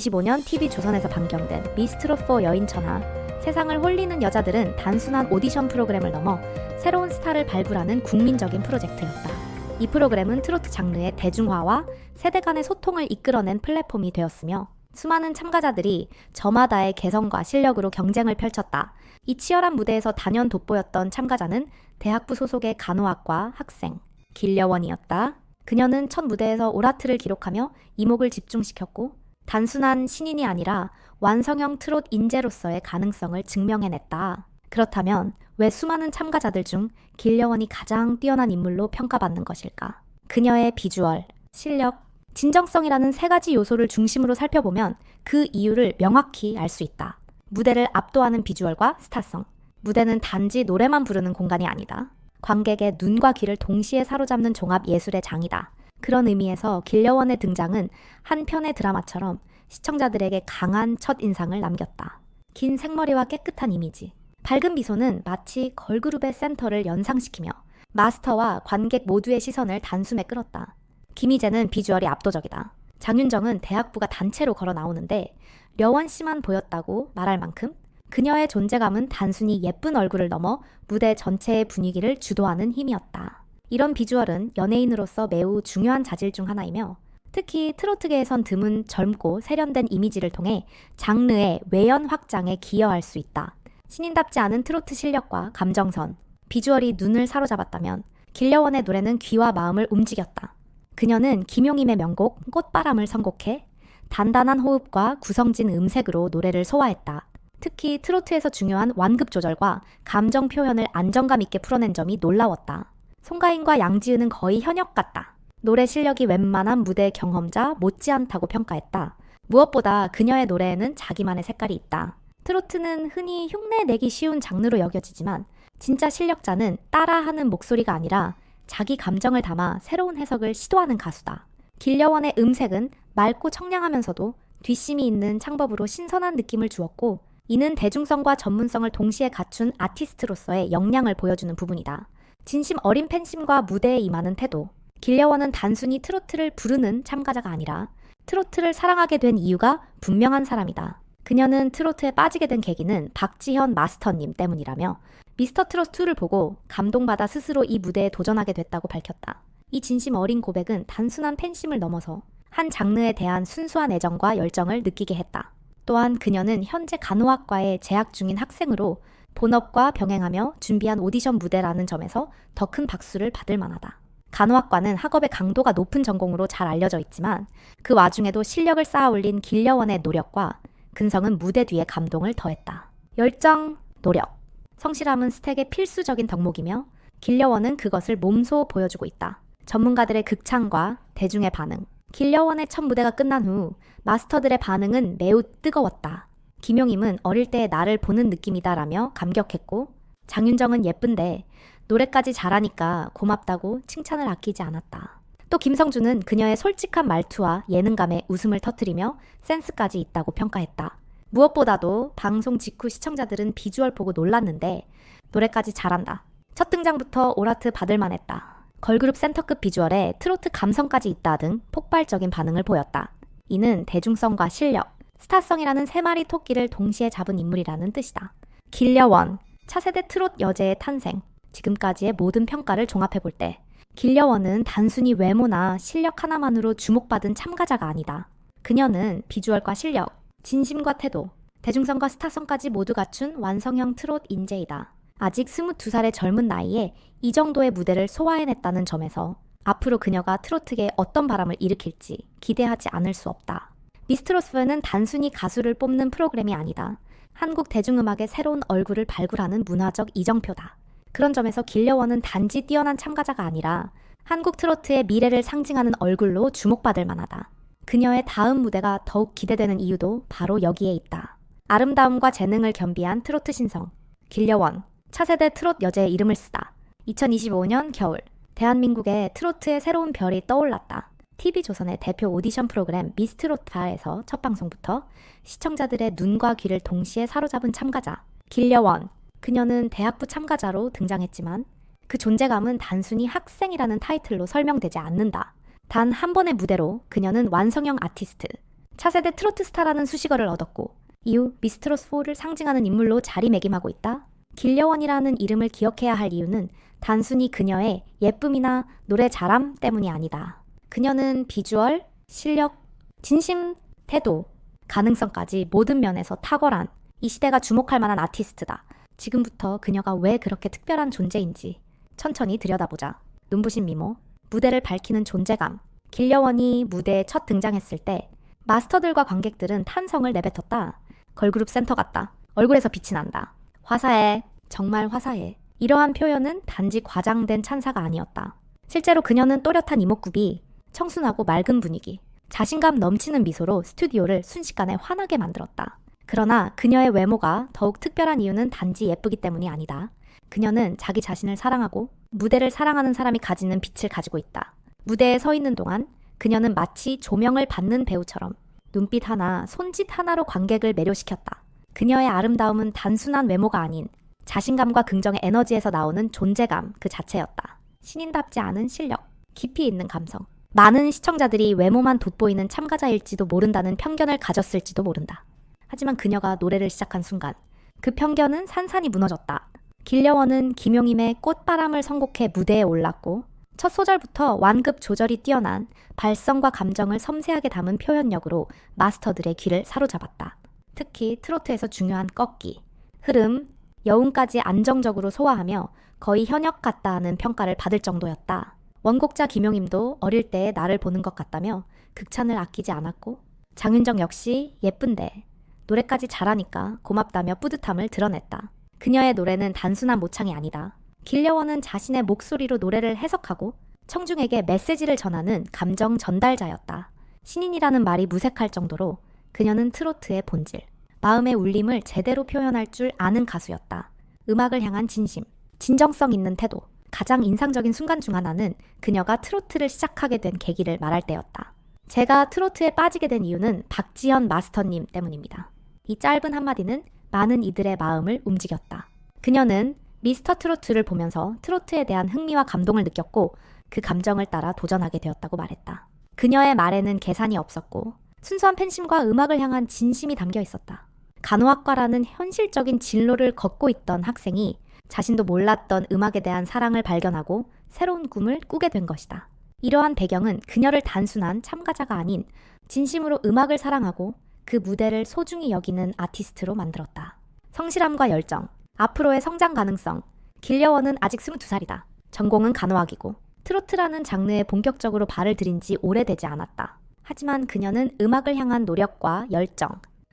2025년 TV조선에서 방영된 미스트롯 4 여인천하. 세상을 홀리는 여자들은 단순한 오디션 프로그램을 넘어 새로운 스타를 발굴하는 국민적인 프로젝트였다. 이 프로그램은 트로트 장르의 대중화와 세대 간의 소통을 이끌어낸 플랫폼이 되었으며 수많은 참가자들이 저마다의 개성과 실력으로 경쟁을 펼쳤다. 이 치열한 무대에서 단연 돋보였던 참가자는 대학부 소속의 간호학과 학생 길려원이었다. 그녀는 첫 무대에서 오라트를 기록하며 이목을 집중시켰고 단순한 신인이 아니라 완성형 트롯 인재로서의 가능성을 증명해냈다. 그렇다면 왜 수많은 참가자들 중 길려원이 가장 뛰어난 인물로 평가받는 것일까? 그녀의 비주얼, 실력, 진정성이라는 세 가지 요소를 중심으로 살펴보면 그 이유를 명확히 알 수 있다. 무대를 압도하는 비주얼과 스타성. 무대는 단지 노래만 부르는 공간이 아니다. 관객의 눈과 귀를 동시에 사로잡는 종합 예술의 장이다. 그런 의미에서 길려원의 등장은 한 편의 드라마처럼 시청자들에게 강한 첫인상을 남겼다. 긴 생머리와 깨끗한 이미지, 밝은 미소는 마치 걸그룹의 센터를 연상시키며 마스터와 관객 모두의 시선을 단숨에 끌었다. 김희재는 비주얼이 압도적이다. 장윤정은 대학부가 단체로 걸어 나오는데 려원 씨만 보였다고 말할 만큼 그녀의 존재감은 단순히 예쁜 얼굴을 넘어 무대 전체의 분위기를 주도하는 힘이었다. 이런 비주얼은 연예인으로서 매우 중요한 자질 중 하나이며 특히 트로트계에선 드문 젊고 세련된 이미지를 통해 장르의 외연 확장에 기여할 수 있다. 신인답지 않은 트로트 실력과 감정선, 비주얼이 눈을 사로잡았다면 길려원의 노래는 귀와 마음을 움직였다. 그녀는 김용임의 명곡 꽃바람을 선곡해 단단한 호흡과 구성진 음색으로 노래를 소화했다. 특히 트로트에서 중요한 완급 조절과 감정 표현을 안정감 있게 풀어낸 점이 놀라웠다. 송가인과 양지은은 거의 현역 같다. 노래 실력이 웬만한 무대 경험자 못지않다고 평가했다. 무엇보다 그녀의 노래에는 자기만의 색깔이 있다. 트로트는 흔히 흉내내기 쉬운 장르로 여겨지지만 진짜 실력자는 따라하는 목소리가 아니라 자기 감정을 담아 새로운 해석을 시도하는 가수다. 길려원의 음색은 맑고 청량하면서도 뒷심이 있는 창법으로 신선한 느낌을 주었고 이는 대중성과 전문성을 동시에 갖춘 아티스트로서의 역량을 보여주는 부분이다. 진심 어린 팬심과 무대에 임하는 태도. 길려원은 단순히 트로트를 부르는 참가자가 아니라 트로트를 사랑하게 된 이유가 분명한 사람이다. 그녀는 트로트에 빠지게 된 계기는 박지현 마스터님 때문이라며 미스터 트롯2를 보고 감동받아 스스로 이 무대에 도전하게 됐다고 밝혔다. 이 진심 어린 고백은 단순한 팬심을 넘어서 한 장르에 대한 순수한 애정과 열정을 느끼게 했다. 또한 그녀는 현재 간호학과에 재학 중인 학생으로 본업과 병행하며 준비한 오디션 무대라는 점에서 더 큰 박수를 받을 만하다. 간호학과는 학업의 강도가 높은 전공으로 잘 알려져 있지만 그 와중에도 실력을 쌓아올린 길려원의 노력과 근성은 무대 뒤에 감동을 더했다. 열정, 노력, 성실함은 스택의 필수적인 덕목이며 길려원은 그것을 몸소 보여주고 있다. 전문가들의 극찬과 대중의 반응. 길려원의 첫 무대가 끝난 후 마스터들의 반응은 매우 뜨거웠다. 김용임은 어릴 때의 나를 보는 느낌이다라며 감격했고 장윤정은 예쁜데 노래까지 잘하니까 고맙다고 칭찬을 아끼지 않았다. 또 김성주는 그녀의 솔직한 말투와 예능감에 웃음을 터뜨리며 센스까지 있다고 평가했다. 무엇보다도 방송 직후 시청자들은 비주얼 보고 놀랐는데 노래까지 잘한다. 첫 등장부터 오라트 받을 만했다. 걸그룹 센터급 비주얼에 트로트 감성까지 있다 등 폭발적인 반응을 보였다. 이는 대중성과 실력, 스타성이라는 세 마리 토끼를 동시에 잡은 인물이라는 뜻이다. 길려원, 차세대 트롯 여제의 탄생. 지금까지의 모든 평가를 종합해볼 때 길려원은 단순히 외모나 실력 하나만으로 주목받은 참가자가 아니다. 그녀는 비주얼과 실력, 진심과 태도, 대중성과 스타성까지 모두 갖춘 완성형 트롯 인재이다. 아직 22살의 젊은 나이에 이 정도의 무대를 소화해냈다는 점에서 앞으로 그녀가 트로트계에 어떤 바람을 일으킬지 기대하지 않을 수 없다. 미스트롯4는 단순히 가수를 뽑는 프로그램이 아니다. 한국 대중음악의 새로운 얼굴을 발굴하는 문화적 이정표다. 그런 점에서 길려원은 단지 뛰어난 참가자가 아니라 한국 트로트의 미래를 상징하는 얼굴로 주목받을 만하다. 그녀의 다음 무대가 더욱 기대되는 이유도 바로 여기에 있다. 아름다움과 재능을 겸비한 트로트 신성 길려원, 차세대 트롯 여제의 이름을 쓰다. 2025년 겨울 대한민국의 트로트의 새로운 별이 떠올랐다. TV조선의 대표 오디션 프로그램 미스트롯4에서 첫 방송부터 시청자들의 눈과 귀를 동시에 사로잡은 참가자 길려원. 그녀는 대학부 참가자로 등장했지만 그 존재감은 단순히 학생이라는 타이틀로 설명되지 않는다. 단 한 번의 무대로 그녀는 완성형 아티스트, 차세대 트로트 스타라는 수식어를 얻었고 이후 미스트롯4를 상징하는 인물로 자리매김하고 있다. 길려원이라는 이름을 기억해야 할 이유는 단순히 그녀의 예쁨이나 노래 잘함 때문이 아니다. 그녀는 비주얼, 실력, 진심, 태도, 가능성까지 모든 면에서 탁월한 이 시대가 주목할 만한 아티스트다. 지금부터 그녀가 왜 그렇게 특별한 존재인지 천천히 들여다보자. 눈부신 미모, 무대를 밝히는 존재감. 길려원이 무대에 첫 등장했을 때 마스터들과 관객들은 탄성을 내뱉었다. 걸그룹 센터 같다. 얼굴에서 빛이 난다. 화사해. 정말 화사해. 이러한 표현은 단지 과장된 찬사가 아니었다. 실제로 그녀는 또렷한 이목구비, 청순하고 맑은 분위기, 자신감 넘치는 미소로 스튜디오를 순식간에 환하게 만들었다. 그러나 그녀의 외모가 더욱 특별한 이유는 단지 예쁘기 때문이 아니다. 그녀는 자기 자신을 사랑하고 무대를 사랑하는 사람이 가지는 빛을 가지고 있다. 무대에 서 있는 동안 그녀는 마치 조명을 받는 배우처럼 눈빛 하나, 손짓 하나로 관객을 매료시켰다. 그녀의 아름다움은 단순한 외모가 아닌 자신감과 긍정의 에너지에서 나오는 존재감 그 자체였다. 신인답지 않은 실력, 깊이 있는 감성. 많은 시청자들이 외모만 돋보이는 참가자일지도 모른다는 편견을 가졌을지도 모른다. 하지만 그녀가 노래를 시작한 순간 그 편견은 산산이 무너졌다. 길려원은 김용임의 꽃바람을 선곡해 무대에 올랐고 첫 소절부터 완급 조절이 뛰어난 발성과 감정을 섬세하게 담은 표현력으로 마스터들의 귀를 사로잡았다. 특히 트로트에서 중요한 꺾기, 흐름, 여운까지 안정적으로 소화하며 거의 현역 같다 하는 평가를 받을 정도였다. 원곡자 김용임도 어릴 때의 나를 보는 것 같다며 극찬을 아끼지 않았고 장윤정 역시 예쁜데 노래까지 잘하니까 고맙다며 뿌듯함을 드러냈다. 그녀의 노래는 단순한 모창이 아니다. 길려원은 자신의 목소리로 노래를 해석하고 청중에게 메시지를 전하는 감정 전달자였다. 신인이라는 말이 무색할 정도로 그녀는 트로트의 본질, 마음의 울림을 제대로 표현할 줄 아는 가수였다. 음악을 향한 진심, 진정성 있는 태도, 가장 인상적인 순간 중 하나는 그녀가 트로트를 시작하게 된 계기를 말할 때였다. 제가 트로트에 빠지게 된 이유는 박지현 마스터님 때문입니다. 이 짧은 한마디는 많은 이들의 마음을 움직였다. 그녀는 미스터 트로트를 보면서 트로트에 대한 흥미와 감동을 느꼈고 그 감정을 따라 도전하게 되었다고 말했다. 그녀의 말에는 계산이 없었고 순수한 팬심과 음악을 향한 진심이 담겨 있었다. 간호학과라는 현실적인 진로를 걷고 있던 학생이 자신도 몰랐던 음악에 대한 사랑을 발견하고 새로운 꿈을 꾸게 된 것이다. 이러한 배경은 그녀를 단순한 참가자가 아닌 진심으로 음악을 사랑하고 그 무대를 소중히 여기는 아티스트로 만들었다. 성실함과 열정, 앞으로의 성장 가능성. 길려원은 아직 22살이다. 전공은 간호학이고 트로트라는 장르에 본격적으로 발을 들인 지 오래되지 않았다. 하지만 그녀는 음악을 향한 노력과 열정,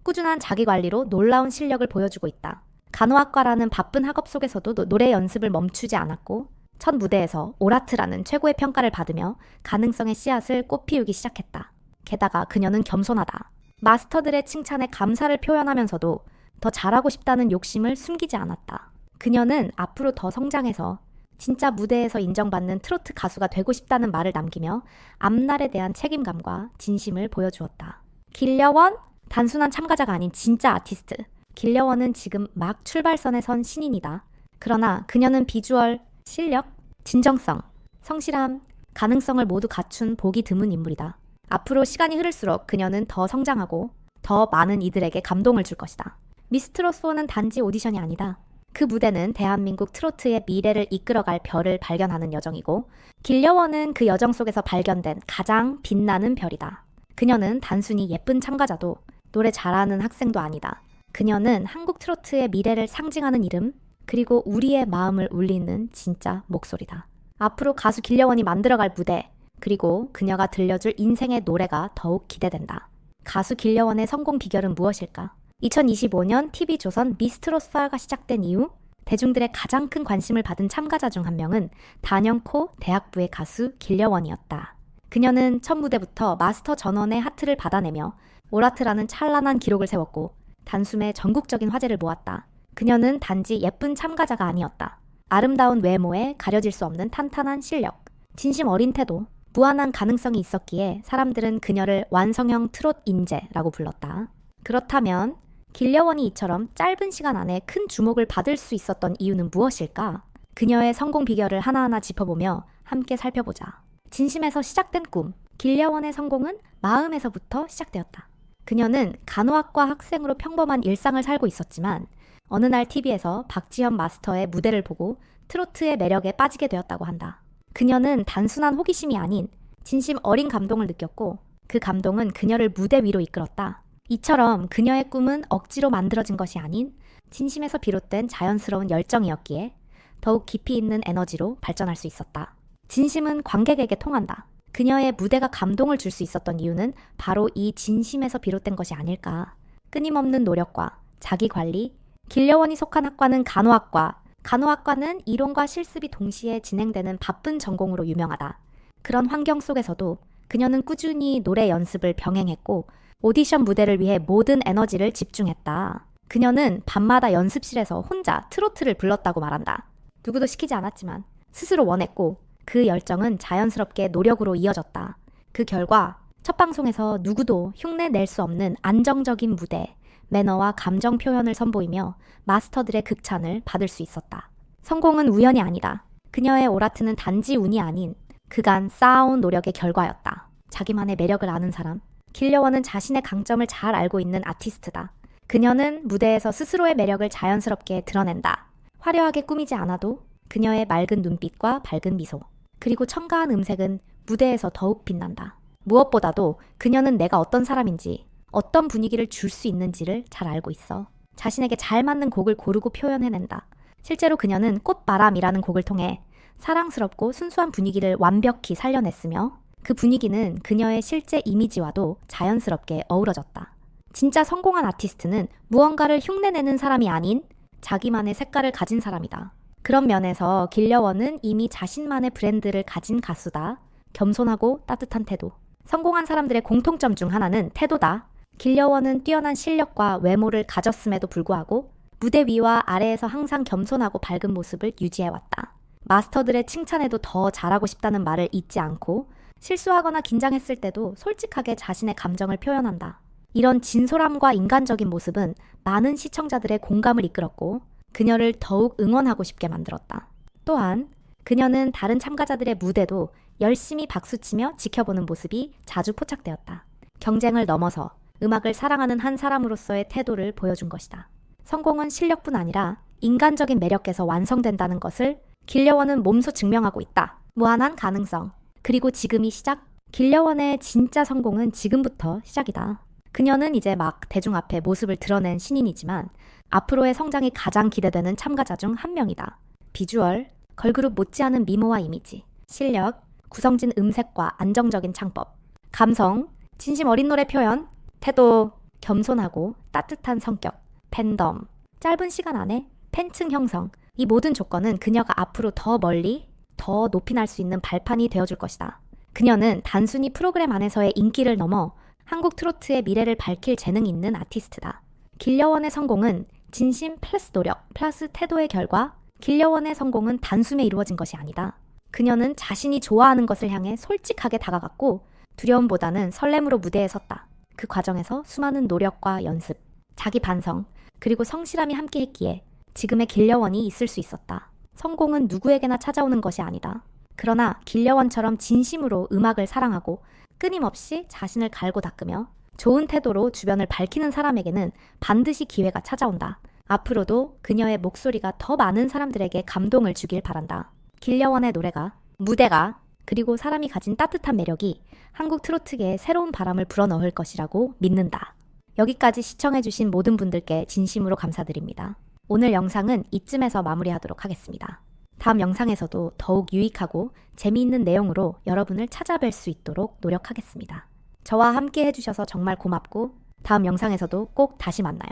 꾸준한 자기관리로 놀라운 실력을 보여주고 있다. 간호학과라는 바쁜 학업 속에서도 노래 연습을 멈추지 않았고 첫 무대에서 오라트라는 최고의 평가를 받으며 가능성의 씨앗을 꽃피우기 시작했다. 게다가 그녀는 겸손하다. 마스터들의 칭찬에 감사를 표현하면서도 더 잘하고 싶다는 욕심을 숨기지 않았다. 그녀는 앞으로 더 성장해서 진짜 무대에서 인정받는 트로트 가수가 되고 싶다는 말을 남기며 앞날에 대한 책임감과 진심을 보여주었다. 길려원? 단순한 참가자가 아닌 진짜 아티스트. 길려원은 지금 막 출발선에 선 신인이다. 그러나 그녀는 비주얼, 실력, 진정성, 성실함, 가능성을 모두 갖춘 보기 드문 인물이다. 앞으로 시간이 흐를수록 그녀는 더 성장하고 더 많은 이들에게 감동을 줄 것이다. 미스트롯4는 단지 오디션이 아니다. 그 무대는 대한민국 트로트의 미래를 이끌어갈 별을 발견하는 여정이고 길려원은 그 여정 속에서 발견된 가장 빛나는 별이다. 그녀는 단순히 예쁜 참가자도 노래 잘하는 학생도 아니다. 그녀는 한국 트로트의 미래를 상징하는 이름, 그리고 우리의 마음을 울리는 진짜 목소리다. 앞으로 가수 길려원이 만들어갈 무대, 그리고 그녀가 들려줄 인생의 노래가 더욱 기대된다. 가수 길려원의 성공 비결은 무엇일까? 2025년 TV조선 미스트롯4가 시작된 이후 대중들의 가장 큰 관심을 받은 참가자 중 한 명은 단연코 대학부의 가수 길려원이었다. 그녀는 첫 무대부터 마스터 전원의 하트를 받아내며 오라트라는 찬란한 기록을 세웠고 단숨에 전국적인 화제를 모았다. 그녀는 단지 예쁜 참가자가 아니었다. 아름다운 외모에 가려질 수 없는 탄탄한 실력, 진심 어린 태도, 무한한 가능성이 있었기에 사람들은 그녀를 완성형 트롯 인재라고 불렀다. 그렇다면 길려원이 이처럼 짧은 시간 안에 큰 주목을 받을 수 있었던 이유는 무엇일까? 그녀의 성공 비결을 하나하나 짚어보며 함께 살펴보자. 진심에서 시작된 꿈. 길려원의 성공은 마음에서부터 시작되었다. 그녀는 간호학과 학생으로 평범한 일상을 살고 있었지만 어느 날 TV에서 박지현 마스터의 무대를 보고 트로트의 매력에 빠지게 되었다고 한다. 그녀는 단순한 호기심이 아닌 진심 어린 감동을 느꼈고 그 감동은 그녀를 무대 위로 이끌었다. 이처럼 그녀의 꿈은 억지로 만들어진 것이 아닌 진심에서 비롯된 자연스러운 열정이었기에 더욱 깊이 있는 에너지로 발전할 수 있었다. 진심은 관객에게 통한다. 그녀의 무대가 감동을 줄 수 있었던 이유는 바로 이 진심에서 비롯된 것이 아닐까. 끊임없는 노력과 자기관리, 길려원이 속한 학과는 간호학과. 간호학과는 이론과 실습이 동시에 진행되는 바쁜 전공으로 유명하다. 그런 환경 속에서도 그녀는 꾸준히 노래 연습을 병행했고 오디션 무대를 위해 모든 에너지를 집중했다. 그녀는 밤마다 연습실에서 혼자 트로트를 불렀다고 말한다. 누구도 시키지 않았지만 스스로 원했고 그 열정은 자연스럽게 노력으로 이어졌다. 그 결과 첫 방송에서 누구도 흉내 낼 수 없는 안정적인 무대, 매너와 감정 표현을 선보이며 마스터들의 극찬을 받을 수 있었다. 성공은 우연이 아니다. 그녀의 오라트는 단지 운이 아닌 그간 쌓아온 노력의 결과였다. 자기만의 매력을 아는 사람. 길려원은 자신의 강점을 잘 알고 있는 아티스트다. 그녀는 무대에서 스스로의 매력을 자연스럽게 드러낸다. 화려하게 꾸미지 않아도 그녀의 맑은 눈빛과 밝은 미소, 그리고 청가한 음색은 무대에서 더욱 빛난다. 무엇보다도 그녀는 내가 어떤 사람인지, 어떤 분위기를 줄 수 있는지를 잘 알고 있어. 자신에게 잘 맞는 곡을 고르고 표현해낸다. 실제로 그녀는 꽃바람이라는 곡을 통해 사랑스럽고 순수한 분위기를 완벽히 살려냈으며 그 분위기는 그녀의 실제 이미지와도 자연스럽게 어우러졌다. 진짜 성공한 아티스트는 무언가를 흉내내는 사람이 아닌 자기만의 색깔을 가진 사람이다. 그런 면에서 길려원은 이미 자신만의 브랜드를 가진 가수다. 겸손하고 따뜻한 태도. 성공한 사람들의 공통점 중 하나는 태도다. 길려원은 뛰어난 실력과 외모를 가졌음에도 불구하고 무대 위와 아래에서 항상 겸손하고 밝은 모습을 유지해왔다. 마스터들의 칭찬에도 더 잘하고 싶다는 말을 잊지 않고 실수하거나 긴장했을 때도 솔직하게 자신의 감정을 표현한다. 이런 진솔함과 인간적인 모습은 많은 시청자들의 공감을 이끌었고 그녀를 더욱 응원하고 싶게 만들었다. 또한 그녀는 다른 참가자들의 무대도 열심히 박수치며 지켜보는 모습이 자주 포착되었다. 경쟁을 넘어서 음악을 사랑하는 한 사람으로서의 태도를 보여준 것이다. 성공은 실력뿐 아니라 인간적인 매력에서 완성된다는 것을 길려원은 몸소 증명하고 있다. 무한한 가능성. 그리고 지금이 시작. 길려원의 진짜 성공은 지금부터 시작이다. 그녀는 이제 막 대중 앞에 모습을 드러낸 신인이지만 앞으로의 성장이 가장 기대되는 참가자 중 한 명이다. 비주얼, 걸그룹 못지않은 미모와 이미지, 실력, 구성진 음색과 안정적인 창법, 감성, 진심 어린 노래 표현, 태도, 겸손하고 따뜻한 성격, 팬덤, 짧은 시간 안에 팬층 형성. 이 모든 조건은 그녀가 앞으로 더 멀리, 더 높이 날 수 있는 발판이 되어줄 것이다. 그녀는 단순히 프로그램 안에서의 인기를 넘어 한국 트로트의 미래를 밝힐 재능이 있는 아티스트다. 길려원의 성공은 진심 플러스 노력, 플러스 태도의 결과. 길려원의 성공은 단숨에 이루어진 것이 아니다. 그녀는 자신이 좋아하는 것을 향해 솔직하게 다가갔고 두려움보다는 설렘으로 무대에 섰다. 그 과정에서 수많은 노력과 연습, 자기 반성, 그리고 성실함이 함께했기에 지금의 길려원이 있을 수 있었다. 성공은 누구에게나 찾아오는 것이 아니다. 그러나 길려원처럼 진심으로 음악을 사랑하고 끊임없이 자신을 갈고 닦으며 좋은 태도로 주변을 밝히는 사람에게는 반드시 기회가 찾아온다. 앞으로도 그녀의 목소리가 더 많은 사람들에게 감동을 주길 바란다. 길려원의 노래가, 무대가, 그리고 사람이 가진 따뜻한 매력이 한국 트로트계에 새로운 바람을 불어넣을 것이라고 믿는다. 여기까지 시청해주신 모든 분들께 진심으로 감사드립니다. 오늘 영상은 이쯤에서 마무리하도록 하겠습니다. 다음 영상에서도 더욱 유익하고 재미있는 내용으로 여러분을 찾아뵐 수 있도록 노력하겠습니다. 저와 함께 해주셔서 정말 고맙고 다음 영상에서도 꼭 다시 만나요.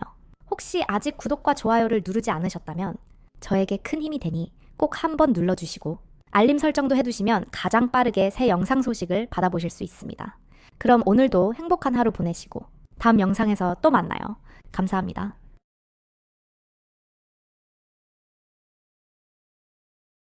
혹시 아직 구독과 좋아요를 누르지 않으셨다면 저에게 큰 힘이 되니 꼭 한번 눌러주시고 알림 설정도 해두시면 가장 빠르게 새 영상 소식을 받아보실 수 있습니다. 그럼 오늘도 행복한 하루 보내시고 다음 영상에서 또 만나요. 감사합니다.